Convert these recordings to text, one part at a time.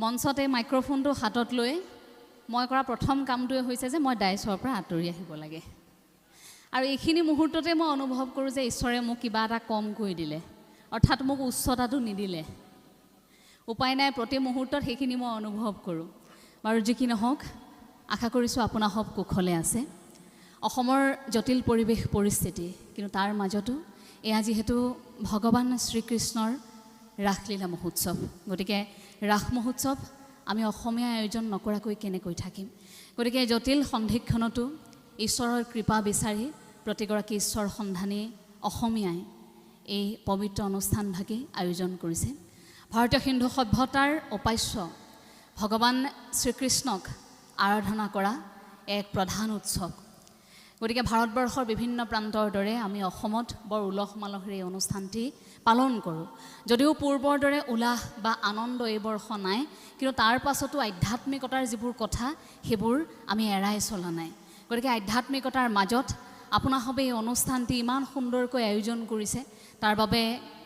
মঞ্চতে মাইক্ৰফোনটো হাতত লৈ মই কৰা প্ৰথম কামটোৱে হৈছে যে মই ডাইচৰ পৰা আঁতৰি আহিব লাগে আৰু এইখিনি মুহূৰ্ততে মই অনুভৱ কৰোঁ যে ঈশ্বৰে মোক কিবা এটা কম কৰি দিলে অৰ্থাৎ মোক উচ্চতাটো নিদিলে উপায় নাই প্ৰতি মুহূৰ্তত সেইখিনি মই অনুভৱ কৰোঁ বাৰু যি কি নহওক আশা কৰিছোঁ আপোনাৰ সব কুশলে আছে অসমৰ জটিল পৰিৱেশ পৰিস্থিতি কিন্তু তাৰ মাজতো এয়া যিহেতু ভগৱান শ্ৰীকৃষ্ণৰ ৰাসলীলা মহোৎসৱ গতিকে ৰাস মহোৎসৱ আমি অসমীয়া আয়োজন নকৰাকৈ কেনেকৈ থাকিম গতিকে জটিল সন্ধিক্ষণতো ঈশ্বৰৰ কৃপা বিচাৰি প্ৰতিগৰাকী ঈশ্বৰ সন্ধানী অসমীয়াই এই পবিত্ৰ অনুষ্ঠানভাগি আয়োজন কৰিছে ভাৰতীয় হিন্দু সভ্যতাৰ উপাস্য ভগৱান শ্ৰীকৃষ্ণক আৰাধনা কৰা এক প্ৰধান উৎসৱ গতিকে ভাৰতবৰ্ষৰ বিভিন্ন প্ৰান্তৰ দৰে আমি অসমত বৰ উলহ মালহেৰে এই অনুষ্ঠানটি পালন কৰোঁ যদিও পূৰ্বৰ দৰে উলাহ বা আনন্দ এই বৰ্ষ নাই কিন্তু তাৰ পাছতো আধ্যাত্মিকতাৰ যিবোৰ কথা সেইবোৰ আমি এৰাই চলা নাই গতিকে আধ্যাত্মিকতাৰ মাজত আপোনাসবে এই অনুষ্ঠানটি ইমান সুন্দৰকৈ আয়োজন কৰিছে তাৰ বাবে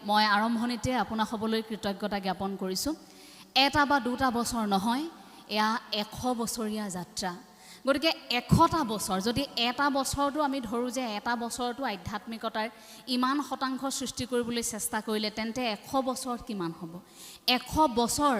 মই আৰম্ভণিতে আপোনাসবলৈ কৃতজ্ঞতা জ্ঞাপন কৰিছোঁ এটা বা দুটা বছৰ নহয় এয়া 100 বছৰীয়া যাত্ৰা গতিকে 100টা বছৰ যদি এটা বছৰটো আমি ধৰোঁ যে এটা বছৰটো আধ্যাত্মিকতাৰ ইমান শতাংশ সৃষ্টি কৰিবলৈ চেষ্টা কৰিলে তেন্তে 100 বছৰত কিমান হ'ব 100 বছৰ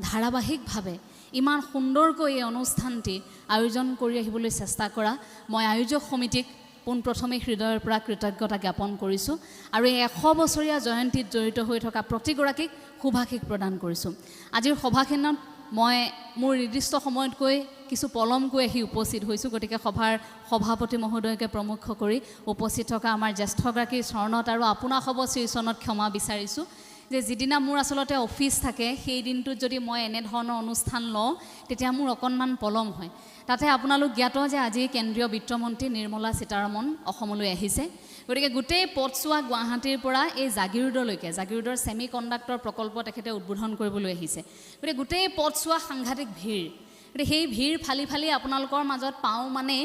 ধাৰাবাহিকভাৱে ইমান সুন্দৰকৈ এই অনুষ্ঠানটি আয়োজন কৰি আহিবলৈ চেষ্টা কৰা মই আয়োজক সমিতিক পোনপ্ৰথমে হৃদয়ৰ পৰা কৃতজ্ঞতা জ্ঞাপন কৰিছোঁ আৰু এই 100 বছৰীয়া জয়ন্তীত জড়িত হৈ থকা প্ৰতিগৰাকীক শুভাশীষ প্ৰদান কৰিছোঁ আজিৰ সভাখনত মই মোৰ নিৰ্দিষ্ট সময়তকৈ কিছু পলমকৈ আহি উপস্থিত হৈছোঁ গতিকে সভাৰ সভাপতি মহোদয়কে প্ৰমুখ কৰি উপস্থিত থকা আমাৰ জ্যেষ্ঠগৰাকীৰ চৰণত আৰু আপোনাৰ সব শ্ৰীচৰণত ক্ষমা বিচাৰিছোঁ যে যিদিনা মোৰ আচলতে অফিচ থাকে সেই দিনটোত যদি মই এনেধৰণৰ অনুষ্ঠান লওঁ তেতিয়া মোৰ অকণমান পলম হয় তাতে আপোনালোক জ্ঞাত যে আজি কেন্দ্ৰীয় বিত্তমন্ত্ৰী নিৰ্মলা সীতাৰমণ অসমলৈ আহিছে গতিকে গোটেই পথছোৱা গুৱাহাটীৰ পৰা এই জাগিৰোডলৈকে জাগিৰোডৰ ছেমি কণ্ডাক্টৰ প্ৰকল্প তেখেতে উদ্বোধন কৰিবলৈ আহিছে গতিকে গোটেই পথছোৱা সাংঘাতিক ভিৰ গতিকে সেই ভিৰ ফালি ফালি আপোনালোকৰ মাজত পাওঁ মানে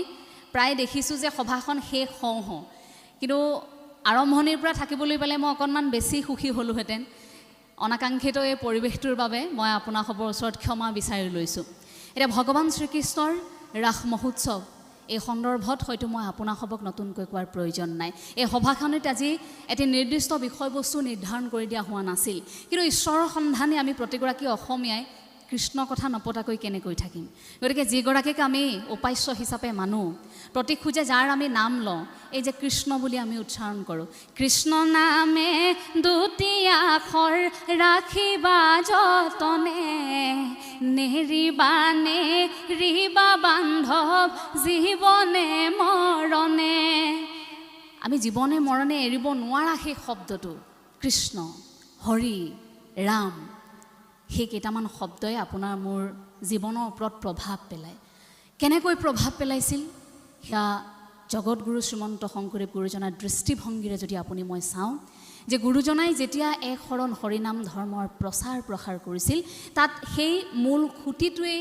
প্ৰায় দেখিছোঁ যে সভাখন শেষ হওঁ কিন্তু আৰম্ভণিৰ পৰা থাকিবলৈ পালে মই অকণমান বেছি সুখী হ'লোহেঁতেন অনাকাংক্ষিত এই পৰিৱেশটোৰ বাবে মই আপোনাসবৰ ওচৰত ক্ষমা বিচাৰি লৈছোঁ এতিয়া ভগৱান শ্ৰীকৃষ্ণৰ ৰাস মহোৎসৱ এই সন্দৰ্ভত হয়তো মই আপোনাসবক নতুনকৈ কোৱাৰ প্ৰয়োজন নাই এই সভাখনত আজি এটি নিৰ্দিষ্ট বিষয়বস্তু নিৰ্ধাৰণ কৰি দিয়া হোৱা নাছিল কিন্তু ঈশ্বৰৰ সন্ধানে আমি প্ৰতিগৰাকী অসমীয়াই কৃষ্ণ কথা নপতাকৈ কেনেকৈ থাকিম গতিকে যিগৰাকীক আমি উপাস্য হিচাপে মানো প্ৰতি খোজে যাৰ আমি নাম লওঁ এই যে কৃষ্ণ বুলি আমি উচ্চাৰণ কৰোঁ কৃষ্ণ নামে দুটি আখৰ ৰাখিবা যতনে নেৰিবা নেৰিবা বান্ধৱ জীৱনে মৰণে আমি জীৱনে মৰণে এৰিব নোৱাৰা সেই শব্দটো কৃষ্ণ হৰি ৰাম সেই কেইটামান শব্দই আপোনাৰ মোৰ জীৱনৰ ওপৰত প্ৰভাৱ পেলায় কেনেকৈ প্ৰভাৱ পেলাইছিল সেয়া জগতগুৰু শ্ৰীমন্ত শংকৰদেৱ গুৰুজনাৰ দৃষ্টিভংগীৰে যদি আপুনি মই চাওঁ যে গুৰুজনাই যেতিয়া এক শৰণ হৰিনাম ধৰ্মৰ প্ৰচাৰ প্ৰসাৰ কৰিছিল তাত সেই মূল খুঁটিটোৱেই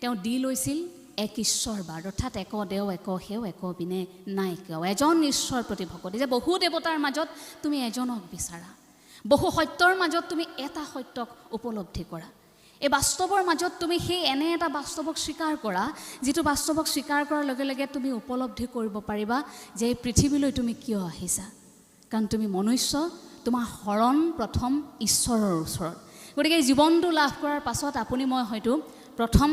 তেওঁ দি লৈছিল এক ঈশ্বৰবাদ অৰ্থাৎ এক দেও এক সেও এক বিনে নাই কেও এজন ঈশ্বৰ প্ৰতি ভকতি যে বহু দেৱতাৰ মাজত তুমি এজনক বিচাৰা বহু সত্যৰ মাজত তুমি এটা সত্যক উপলব্ধি কৰা এই বাস্তৱৰ মাজত তুমি সেই এনে এটা বাস্তৱক স্বীকাৰ কৰা যিটো বাস্তৱক স্বীকাৰ কৰাৰ লগে লগে তুমি উপলব্ধি কৰিব পাৰিবা যে এই পৃথিৱীলৈ তুমি কিয় আহিছা কাৰণ তুমি মনুষ্য তোমাৰ শৰণ প্ৰথম ঈশ্বৰৰ ওচৰত গতিকে জীৱনটো লাভ কৰাৰ পাছত আপুনি মই হয়তো প্ৰথম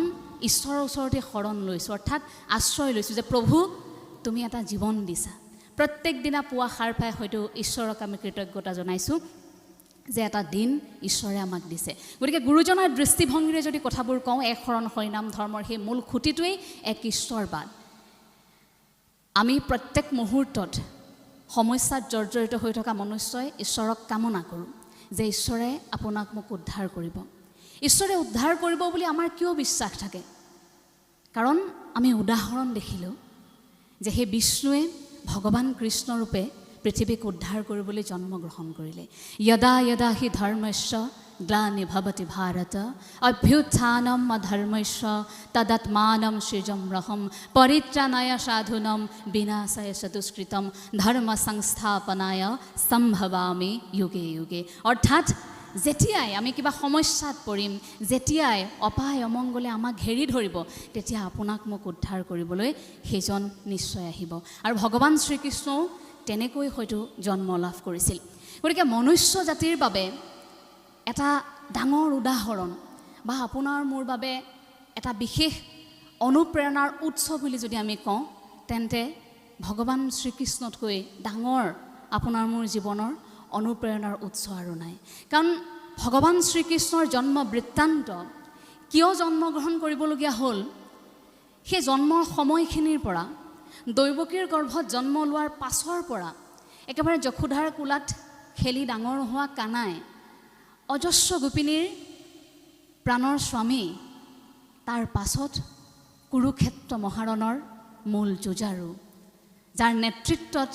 ঈশ্বৰৰ ওচৰতে শৰণ লৈছোঁ অৰ্থাৎ আশ্ৰয় লৈছোঁ যে প্ৰভু তুমি এটা জীৱন দিছা প্ৰত্যেক দিনা পুৱা সাৰ পাই হয়তো ঈশ্বৰক আমি কৃতজ্ঞতা জনাইছোঁ যে এটা দিন ঈশ্বৰে আমাক দিছে গতিকে গুৰুজনাৰ দৃষ্টিভংগীৰে যদি কথাবোৰ কওঁ এক শৰণ হৰিনাম ধৰ্মৰ সেই মূল খুঁটিটোৱেই এক ঈশ্বৰবাদ আমি প্ৰত্যেক মুহূৰ্তত সমস্যাত জৰ্জৰিত হৈ থকা মনুষ্যই ঈশ্বৰক কামনা কৰোঁ যে ঈশ্বৰে আপোনাক মোক উদ্ধাৰ কৰিব ঈশ্বৰে উদ্ধাৰ কৰিব বুলি আমাৰ কিয় বিশ্বাস থাকে কাৰণ আমি উদাহৰণ দেখিলোঁ যে সেই বিষ্ণুৱে ভগৱান কৃষ্ণৰূপে পৃথিৱীক উদ্ধাৰ কৰিবলৈ জন্মগ্ৰহণ কৰিলে যদা যদা হি ধৰ্মস্য গ্লানি ভৱতি ভাৰত অভ্যুত্থানম অধৰ্মস্য তদাত্মানম সৃজম্ৰহম পৰিত্ৰাণায় সাধুনম বিনাশায় চতুষ্কৃতম ধৰ্ম সংস্থাপনায় সম্ভৱামি যুগে যুগে অৰ্থাৎ যেতিয়াই আমি কিবা সমস্যাত পৰিম, যেতিয়াই অপায় অমংগলে আমাক ঘেৰি ধৰিব, তেতিয়া আপোনাক মোক উদ্ধাৰ কৰিবলৈ সেইজন নিশ্চয় আহিব। আৰু ভগৱান শ্ৰীকৃষ্ণও তেনেকৈ হয়তো জন্ম লাভ কৰিছিল। গতিকে মনুষ্য জাতিৰ বাবে এটা ডাঙৰ উদাহৰণ বা আপোনাৰ মোৰ বাবে এটা বিশেষ অনুপ্ৰেৰণাৰ উৎস বুলি যদি আমি কওঁ, তেন্তে ভগৱান শ্ৰীকৃষ্ণতকৈ ডাঙৰ আপোনাৰ মোৰ জীৱনৰ অনুপ্ৰেৰণাৰ উৎস আৰু নাই। কাৰণ ভগৱান শ্ৰীকৃষ্ণৰ জন্ম বৃত্তান্ত কিয় জন্মগ্ৰহণ কৰিবলগীয়া হ'ল, সেই জন্মৰ সময়খিনিৰ পৰা, দৈৱকীৰ গৰ্ভত জন্ম লোৱাৰ পাছৰ পৰা, একেবাৰে যশোধাৰ কোলাত খেলি ডাঙৰ হোৱা কানাই, অজস্ৰ গোপিনীৰ প্ৰাণৰ স্বামী, তাৰ পাছত কুৰুক্ষেত্ৰ মহাৰণৰ মূল যুঁজাৰু, যাৰ নেতৃত্বত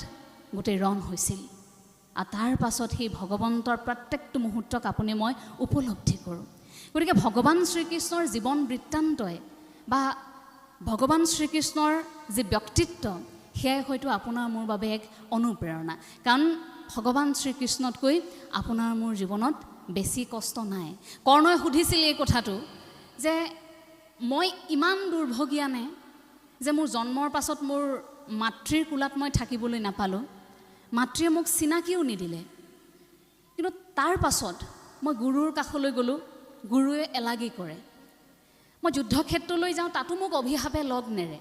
গোটেই ৰণ হৈছিল। আৰু তাৰ পাছত সেই ভগৱন্তৰ প্ৰত্যেকটো মুহূৰ্তক আপুনি মই উপলব্ধি কৰোঁ। গতিকে ভগৱান শ্ৰীকৃষ্ণৰ জীৱন বৃত্তান্তই বা ভগৱান শ্ৰীকৃষ্ণৰ যি ব্যক্তিত্ব, সেয়াই হয়তো আপোনাৰ মোৰ বাবে এক অনুপ্ৰেৰণা। কাৰণ ভগৱান শ্ৰীকৃষ্ণতকৈ আপোনাৰ মোৰ জীৱনত বেছি কষ্ট নাই। কৰ্ণই সুধিছিল এই কথাটো যে মই ইমান দুৰ্ভগীয়া নে যে মোৰ জন্মৰ পাছত মোৰ মাতৃৰ কোলাত মই থাকিবলৈ নাপালোঁ, মাতৃয়ে মোক চিনাকিও নিদিলে, কিন্তু তাৰ পাছত মই গুৰুৰ কাষলৈ গ'লোঁ, গুৰুৱে এলাগী কৰে। মই যুদ্ধক্ষেত্ৰলৈ যাওঁ, তাতো মোক অভিশাপে লগ নেৰে।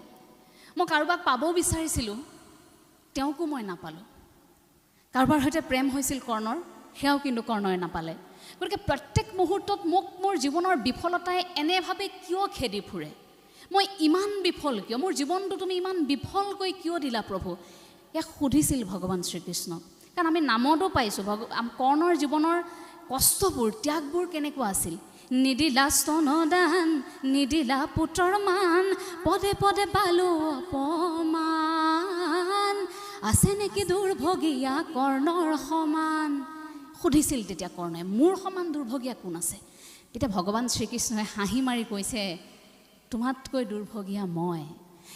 মই কাৰোবাক পাব বিচাৰিছিলোঁ, তেওঁকো মই নাপালোঁ। কাৰোবাৰ সৈতে প্ৰেম হৈছিল কৰ্ণৰ, সেয়াও কিন্তু কৰ্ণই নাপালে। গতিকে প্ৰত্যেক মুহূৰ্তত মোক মোৰ জীৱনৰ বিফলতাই এনেভাৱে কিয় খেদি ফুৰে? মই ইমান বিফল কিয়? মোৰ জীৱনটো তুমি ইমান বিফলকৈ কিয় দিলা প্ৰভু? ইয়াক সুধিছিল ভগৱান শ্ৰীকৃষ্ণক। কাৰণ আমি নামতো পাইছোঁ কৰ্ণৰ জীৱনৰ কষ্টবোৰ, ত্যাগবোৰ কেনেকুৱা আছিল। নিদিলা স্তনদান, নিদিলা পুত্ৰৰ মান, পদে পদে পালো অপমান, আছে নেকি দুৰ্ভগীয়া কৰ্ণৰ সমান? সুধিছিল তেতিয়া কৰ্ণই, মোৰ সমান দুৰ্ভগীয়া কোন আছে? তেতিয়া ভগৱান শ্ৰীকৃষ্ণই হাঁহি মাৰি কৈছে, তোমাতকৈ দুৰ্ভগীয়া মই।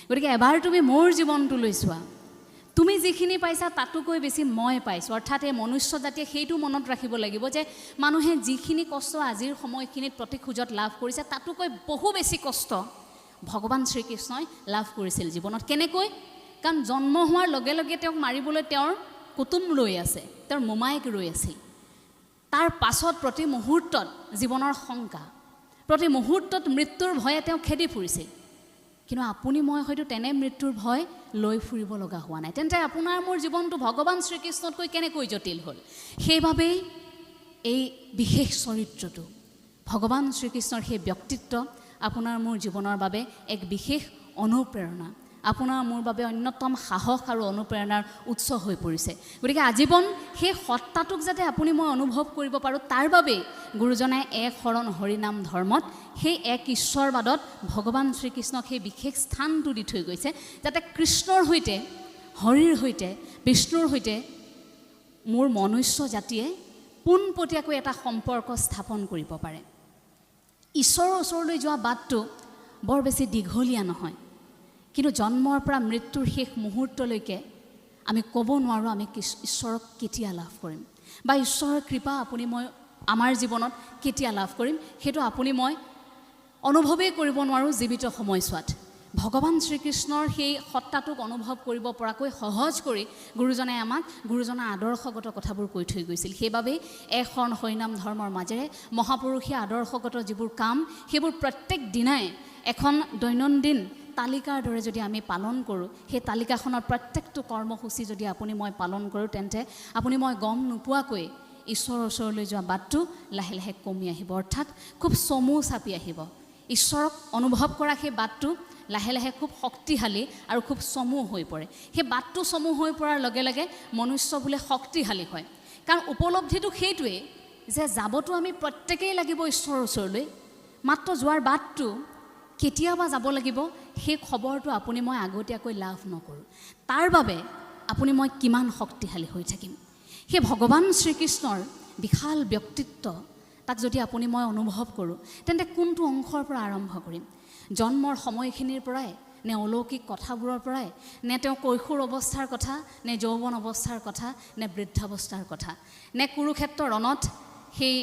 গতিকে এবাৰ তুমি মোৰ জীৱনটোলৈ চোৱা, তুমি যিখিনি পাইছা তাতোকৈ বেছি মই পাইছোঁ। অৰ্থাৎ এই মনুষ্য জাতিয়ে সেইটো মনত ৰাখিব লাগিব যে মানুহে যিখিনি কষ্ট আজিৰ সময়খিনিত প্ৰতি খোজত লাভ কৰিছে, তাতোকৈ বহু বেছি কষ্ট ভগৱান শ্ৰীকৃষ্ণই লাভ কৰিছিল জীৱনত। কেনেকৈ? কাৰণ জন্ম হোৱাৰ লগে লগে তেওঁক মাৰিবলৈ তেওঁৰ কুটুম ৰৈ আছে, তেওঁৰ মোমায়েক ৰৈ আছিল। তাৰ পাছত প্ৰতি মুহূৰ্তত জীৱনৰ শংকা, প্ৰতি মুহূৰ্তত মৃত্যুৰ ভয়ে তেওঁ খেদি ফুৰিছিল। কিন্তু আপুনি মই হয়তো তেনে মৃত্যুৰ ভয় লৈ ফুৰিব লগা হোৱা নাই। তেন্তে আপোনাৰ মোৰ জীৱনটো ভগৱান শ্ৰীকৃষ্ণতকৈ কেনেকৈ জটিল হ'ল? সেইবাবেই এই বিশেষ চৰিত্ৰটো, ভগৱান শ্ৰীকৃষ্ণৰ সেই ব্যক্তিত্ব আপোনাৰ মোৰ জীৱনৰ বাবে এক বিশেষ অনুপ্ৰেৰণা, আপোনাৰ মোৰ বাবে অন্যতম সাহস আৰু অনুপ্ৰেৰণাৰ উৎস হৈ পৰিছে। গতিকে আজীৱন সেই সত্তাটোক যাতে আপুনি মই অনুভৱ কৰিব পাৰোঁ, তাৰ বাবেই গুৰুজনাই এক শৰণ হৰিনাম ধৰ্মত সেই এক ঈশ্বৰবাদত ভগৱান শ্ৰীকৃষ্ণক সেই বিশেষ স্থানটো দি থৈ গৈছে, যাতে কৃষ্ণৰ সৈতে, হৰিৰ সৈতে, বিষ্ণুৰ সৈতে মোৰ মনুষ্য জাতিয়ে পোনপটীয়াকৈ এটা সম্পৰ্ক স্থাপন কৰিব পাৰে। ঈশ্বৰৰ ওচৰলৈ যোৱা বাটটো বৰ বেছি দীঘলীয়া নহয়, কিন্তু জন্মৰ পৰা মৃত্যুৰ শেষ মুহূৰ্তলৈকে আমি ক'ব নোৱাৰোঁ আমি ঈশ্বৰক কেতিয়া লাভ কৰিম বা ঈশ্বৰৰ কৃপা আপুনি মই আমাৰ জীৱনত কেতিয়া লাভ কৰিম। সেইটো আপুনি মই অনুভৱেই কৰিব নোৱাৰোঁ জীৱিত সময়ছোৱাত। ভগৱান শ্ৰীকৃষ্ণৰ সেই সত্তাটোক অনুভৱ কৰিব পৰাকৈ সহজ কৰি গুৰুজনাই আমাক গুৰুজনাৰ আদৰ্শগত কথাবোৰ কৈ থৈ গৈছিল। সেইবাবেই এক শৰণ হৰিনাম ধৰ্মৰ মাজেৰে মহাপুৰুষীয় আদৰ্শগত যিবোৰ কাম, সেইবোৰ প্ৰত্যেক দিনাই এখন দৈনন্দিন তালিকাৰ দৰে যদি আমি পালন কৰোঁ, সেই তালিকাখনৰ প্ৰত্যেকটো কৰ্মসূচী যদি আপুনি মই পালন কৰোঁ, তেন্তে আপুনি মই গম নোপোৱাকৈ ঈশ্বৰৰ ওচৰলৈ যোৱা বাটটো লাহে লাহে কমি আহিব, অৰ্থাৎ খুব চমু চাপি আহিব। ঈশ্বৰক অনুভৱ কৰা সেই বাটটো লাহে লাহে খুব শক্তিশালী আৰু খুব চমু হৈ পৰে। সেই বাটটো চমু হৈ পৰাৰ লগে লগে মনুষ্য বোলে শক্তিশালী হয়। কাৰণ উপলব্ধিটো সেইটোৱেই যে যাবতো আমি প্ৰত্যেকেই লাগিব ঈশ্বৰৰ ওচৰলৈ, মাত্ৰ যোৱাৰ বাটটো কেতিয়াবা যাব লাগিব সেই খবৰটো আপুনি মই আগতীয়াকৈ লাভ নকৰোঁ। তাৰ বাবে আপুনি মই কিমান শক্তিশালী হৈ থাকিম? সেই ভগৱান শ্ৰীকৃষ্ণৰ বিশাল ব্যক্তিত্ব তাক যদি আপুনি মই অনুভৱ কৰোঁ, তেন্তে কোনটো অংশৰ পৰা আৰম্ভ কৰিম? জন্মৰ সময়খিনিৰ পৰাই নে অলৌকিক কথাবোৰৰ পৰাই, নে তেওঁ কৈশোৰ অৱস্থাৰ কথা, নে যৌৱন অৱস্থাৰ কথা, নে বৃদ্ধাৱস্থাৰ কথা, নে কুৰুক্ষেত্ৰ ৰণত সেই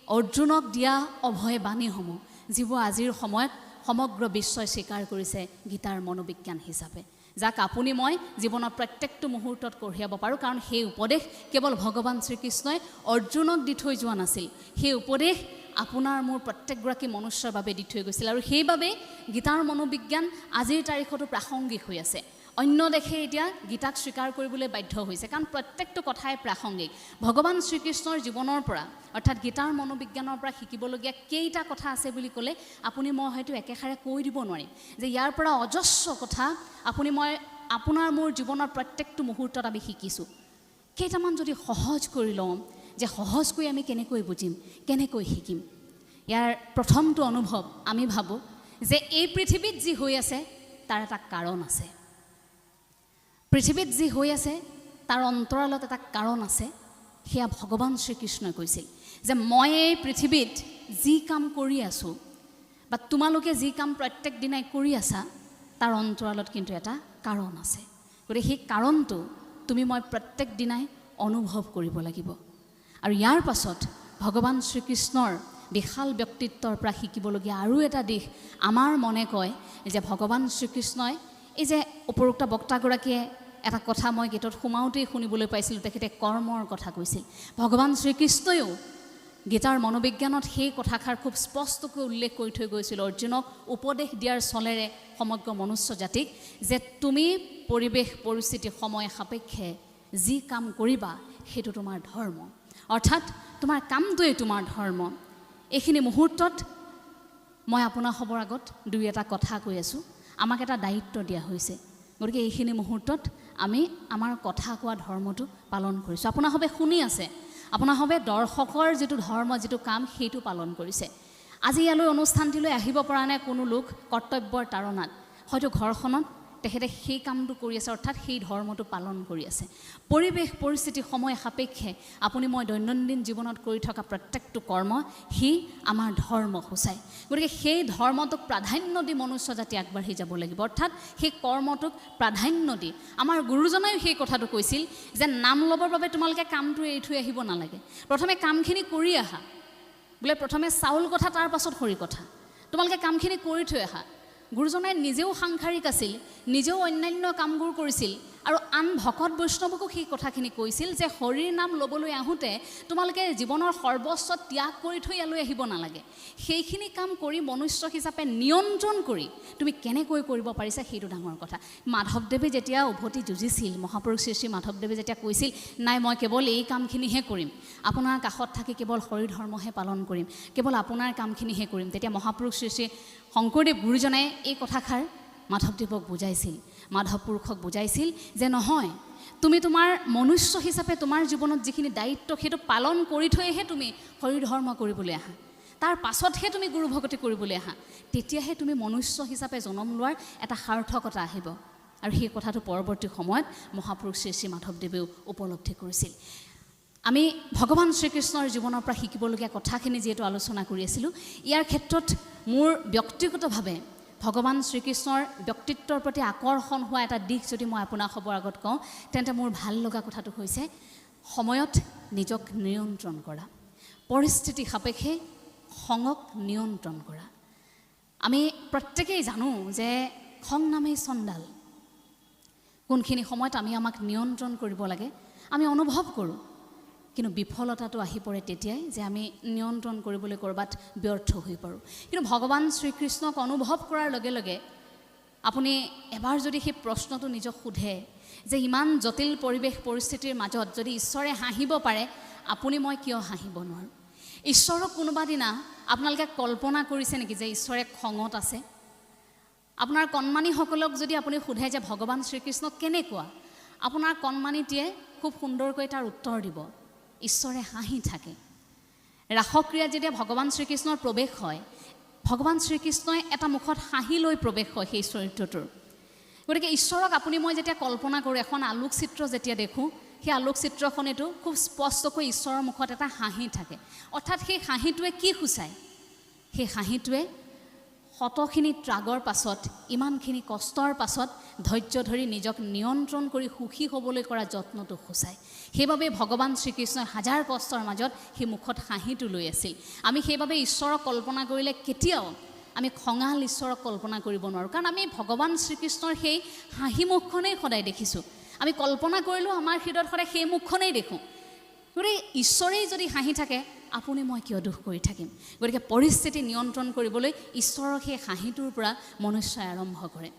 অৰ্জুনক দিয়া অভয় বাণীসমূহ যিবোৰ আজিৰ সময়ত সমগ্ৰ বিশ্বই স্বীকাৰ কৰিছে গীতাৰ মনোবিজ্ঞান হিচাপে, যাক আপুনি মই জীৱনৰ প্ৰত্যেকটো মুহূৰ্তত কঢ়িয়াব পাৰোঁ। কাৰণ সেই উপদেশ কেৱল ভগৱান শ্ৰীকৃষ্ণই অৰ্জুনক দি থৈ যোৱা নাছিল, সেই উপদেশ আপোনাৰ মোৰ প্ৰত্যেকগৰাকী মনুষ্যৰ বাবে দি থৈ গৈছিল। আৰু সেইবাবে গীতাৰ মনোবিজ্ঞান আজিৰ তাৰিখতো প্ৰাসংগিক হৈ আছে। অন্য দেশে এতিয়া গীতাক স্বীকাৰ কৰিবলৈ বাধ্য হৈছে, কাৰণ প্ৰত্যেকটো কথাই প্ৰাসংগিক। ভগৱান শ্ৰীকৃষ্ণৰ জীৱনৰ পৰা অৰ্থাৎ গীতাৰ মনোবিজ্ঞানৰ পৰা শিকিবলগীয়া কেইটা কথা আছে বুলি ক'লে আপুনি মই হয়তো একেষাৰে কৈ দিব নোৱাৰিম যে ইয়াৰ পৰা অজস্ৰ কথা আপুনি মই আপোনাৰ মোৰ জীৱনৰ প্ৰত্যেকটো মুহূৰ্তত আমি শিকিছোঁ। কেইটামান যদি সহজ কৰি লওঁ যে সহজকৈ আমি কেনেকৈ বুজিম, কেনেকৈ শিকিম। ইয়াৰ প্ৰথমটো অনুভৱ আমি ভাবোঁ যে এই পৃথিৱীত যি হৈ আছে তাৰ এটা কাৰণ আছে। পৃথিৱীত যি হৈ আছে তাৰ অন্তৰালত এটা কাৰণ আছে। সেয়া ভগৱান শ্ৰীকৃষ্ণই কৈছিল যে মই এই পৃথিৱীত যি কাম কৰি আছোঁ বা তোমালোকে যি কাম প্ৰত্যেক দিনাই কৰি আছা তাৰ অন্তৰালত কিন্তু এটা কাৰণ আছে। গতিকে সেই কাৰণটো তুমি মই প্ৰত্যেক দিনাই অনুভৱ কৰিব লাগিব। আৰু ইয়াৰ পাছত ভগৱান শ্ৰীকৃষ্ণৰ বিশাল ব্যক্তিত্বৰ পৰা শিকিবলগীয়া আৰু এটা দিশ আমাৰ মনে কয় যে ভগৱান শ্ৰীকৃষ্ণই এই যে উপৰোক্ত বক্তাগৰাকীয়ে এটা কথা মই গীতত সোমাওঁতেই শুনিবলৈ পাইছিলোঁ, তেখেতে কৰ্মৰ কথা কৈছিল। ভগৱান শ্ৰীকৃষ্ণয়ো গীতাৰ মনোবিজ্ঞানত সেই কথাষাৰ খুব স্পষ্টকৈ উল্লেখ কৰি থৈ গৈছিল অৰ্জুনক উপদেশ দিয়াৰ চলেৰে সমগ্ৰ মনুষ্য জাতিক, যে তুমি পৰিৱেশ পৰিস্থিতি সময় সাপেক্ষে যি কাম কৰিবা সেইটো তোমাৰ ধৰ্ম, অৰ্থাৎ তোমাৰ কামটোৱেই তোমাৰ ধৰ্ম। এইখিনি মুহূৰ্তত মই আপোনাৰ সবৰ আগত দুই এটা কথা কৈ আছোঁ। আমাক এটা দায়িত্ব দিয়া হৈছে, গতিকে এইখিনি মুহূৰ্তত আমি আমাৰ কথা কোৱা ধৰ্মটো পালন কৰিছোঁ। আপোনাৰ সবে শুনি আছে, আপোনাৰ সবে দৰ্শকৰ যিটো ধৰ্ম, যিটো কাম, সেইটো পালন কৰিছে। আজি ইয়ালৈ অনুষ্ঠানটিলৈ আহিব পৰা নাই কোনো লোক কৰ্তব্যৰ তাৰণাত, হয়তো ঘৰখনত তেখেতে সেই কামটো কৰি আছে, অৰ্থাৎ সেই ধৰ্মটো পালন কৰি আছে। পৰিৱেশ পৰিস্থিতি সময় সাপেক্ষে আপুনি মই দৈনন্দিন জীৱনত কৰি থকা প্ৰত্যেকটো কৰ্ম সি আমাৰ ধৰ্ম সূচায়। গতিকে সেই ধৰ্মটোক প্ৰাধান্য দি মনুষ্য জাতি আগবাঢ়ি যাব লাগিব, অৰ্থাৎ সেই কৰ্মটোক প্ৰাধান্য দি। আমাৰ গুৰুজনায়ো সেই কথাটো কৈছিল যে নাম ল'বৰ বাবে তোমালোকে কামটো এৰি থৈ আহিব নালাগে, প্ৰথমে কামখিনি কৰি আহা। বোলে প্ৰথমে চাউল কথা তাৰ পাছত খৰি কথা, তোমালোকে কামখিনি কৰি থৈ আহা। গুৰুজনাই নিজেও সাংসাৰিক আছিল, নিজেও অন্যান্য কামবোৰ কৰিছিল, আৰু আন ভকত বৈষ্ণৱকো সেই কথাখিনি কৈছিল যে হৰিৰ নাম ল'বলৈ আহোঁতে তোমালোকে জীৱনৰ সৰ্বস্ব ত্যাগ কৰি থৈ ইয়ালৈ আহিব নালাগে। সেইখিনি কাম কৰি মনুষ্য হিচাপে নিয়ন্ত্ৰণ কৰি তুমি কেনেকৈ কৰিব পাৰিছা সেইটো ডাঙৰ কথা। মাধৱদেৱে যেতিয়া উভতি যুঁজিছিল, মহাপুৰুষ শ্ৰী শ্ৰী মাধৱদেৱে যেতিয়া কৈছিল নাই মই কেৱল এই কামখিনিহে কৰিম, আপোনাৰ কাষত থাকি কেৱল হৰি ধৰ্মহে পালন কৰিম, কেৱল আপোনাৰ কামখিনিহে কৰিম, তেতিয়া মহাপুৰুষ শ্ৰী শ্ৰী শংকৰদেৱ গুৰুজনাই এই কথাষাৰ মাধৱদেৱক বুজাইছিল, মাধৱ পুৰুষক বুজাইছিল যে নহয়, তুমি তোমাৰ মনুষ্য হিচাপে তোমাৰ জীৱনত যিখিনি দায়িত্ব সেইটো পালন কৰি থৈহে তুমি হৰি ধৰ্ম কৰিবলৈ আহা, তাৰ পাছতহে তুমি গুৰু ভকতি কৰিবলৈ আহা, তেতিয়াহে তুমি মনুষ্য হিচাপে জন্ম লোৱাৰ এটা সাৰ্থকতা আহিব। আৰু সেই কথাটো পৰৱৰ্তী সময়ত মহাপুৰুষ শ্ৰী শ্ৰী মাধৱদেৱেও উপলব্ধি কৰিছিল। আমি ভগৱান শ্ৰীকৃষ্ণৰ জীৱনৰ পৰা শিকিবলগীয়া কথাখিনি যিহেতু আলোচনা কৰি আছিলোঁ, ইয়াৰ ক্ষেত্ৰত মোৰ ব্যক্তিগতভাৱে ভগৱান শ্ৰীকৃষ্ণৰ ব্যক্তিত্বৰ প্ৰতি আকৰ্ষণ হোৱা এটা দিশ যদি মই আপোনাৰ খবৰ আগত কওঁ, তেন্তে মোৰ ভাল লগা কথাটো হৈছে সময়ত নিজক নিয়ন্ত্ৰণ কৰা, পৰিস্থিতি সাপেক্ষে খঙক নিয়ন্ত্ৰণ কৰা। আমি প্ৰত্যেকেই জানো যে খং নামেই চণ্ডাল। কোনখিনি সময়ত আমি আমাক নিয়ন্ত্ৰণ কৰিব লাগে আমি অনুভৱ কৰোঁ, কিন্তু বিফলতাটো আহি পৰে তেতিয়াই যে আমি নিয়ন্ত্ৰণ কৰিবলৈ ক'ৰবাত ব্যৰ্থ হৈ পৰোঁ। কিন্তু ভগৱান শ্ৰীকৃষ্ণক অনুভৱ কৰাৰ লগে লগে আপুনি এবাৰ যদি সেই প্ৰশ্নটো নিজক সোধে যে ইমান জটিল পৰিৱেশ পৰিস্থিতিৰ মাজত যদি ঈশ্বৰে হাঁহিব পাৰে, আপুনি মই কিয় হাঁহিব নোৱাৰোঁ? ঈশ্বৰক কোনোবা দিনা আপোনালোকে কল্পনা কৰিছে নেকি যে ঈশ্বৰে খঙত আছে? আপোনাৰ কণমানিসকলক যদি আপুনি সোধে যে ভগৱান শ্ৰীকৃষ্ণ কেনেকুৱা, আপোনাৰ কণমানিটিয়ে খুব সুন্দৰকৈ তাৰ উত্তৰ দিব, ঈশ্বৰে হাঁহি থাকে। ৰাসক্ৰিয়াত যেতিয়া ভগৱান শ্ৰীকৃষ্ণৰ প্ৰৱেশ হয়, ভগৱান শ্ৰীকৃষ্ণই এটা মুখত হাঁহি লৈ প্ৰৱেশ হয় সেই চৰিত্ৰটোৰ। গতিকে ঈশ্বৰক আপুনি মই যেতিয়া কল্পনা কৰোঁ, এখন আলোকচিত্ৰ যেতিয়া দেখোঁ, সেই আলোকচিত্ৰখনেতো খুব স্পষ্টকৈ ঈশ্বৰৰ মুখত এটা হাঁহি থাকে। অৰ্থাৎ সেই হাঁহিটোৱে কি সূচায়? সেই হাঁহিটোৱে শতখিনি ত্যাগৰ পাছত ইমানখিনি কষ্টৰ পাছত ধৈৰ্য ধৰি নিজক নিয়ন্ত্ৰণ কৰি সুখী হ'বলৈ কৰা যত্নটো সূচায় সেইবাবে ভগৱান শ্ৰীকৃষ্ণই হাজাৰ কষ্টৰ মাজত সেই মুখত হাঁহিটো লৈ আছিল আমি সেইবাবে ঈশ্বৰক কল্পনা কৰিলে কেতিয়াও আমি খঙাল ঈশ্বৰক কল্পনা কৰিব নোৱাৰোঁ কাৰণ আমি ভগৱান শ্ৰীকৃষ্ণৰ সেই হাঁহি মুখখনেই সদায় দেখিছোঁ আমি কল্পনা কৰিলেও আমাৰ হৃদয়ত সদায় সেই মুখখনেই দেখোঁ গতিকে ঈশ্বৰেই যদি হাঁহি থাকে আপুনি মই কিয় দুখ কৰি থাকিম গতিকে পৰিস্থিতি নিয়ন্ত্ৰণ কৰিবলৈ ঈশ্বৰৰ সেই হাঁহিটোৰ পৰা মনুষ্যই আৰম্ভ কৰে